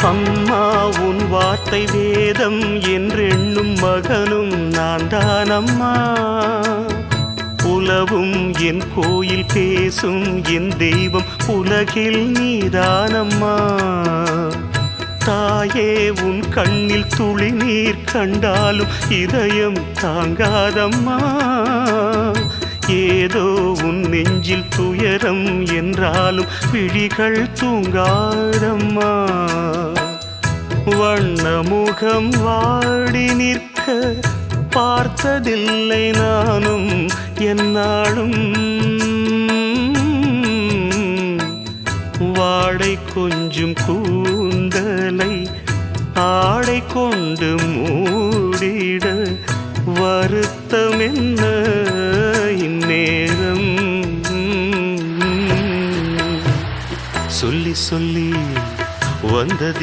அம்மா உன் வார்த்தை வேதம் என்றெண்ணும் மகனும் நான் தானம்மா. உலவும் என் கோயில் பேசும் என் தெய்வம் உலகில் நீதானம்மா. தாயே உன் கண்ணில் துளி நீர் கண்டாலும் இதயம் தாங்காதம்மா. ஏதோ உன் நெஞ்சில் துயரம் என்றாலும் விழிகள் தூங்காதம்மா. வண்ணமுகம் வாடி நிற்க பார்த்ததில்லை நானும் என்னாலும். வாடை கொஞ்சம் கூந்தலை ஆடை கொண்டு மூடிட வருத்தம் என்ன இந்நேரம். சொல்லி சொல்லி வந்தது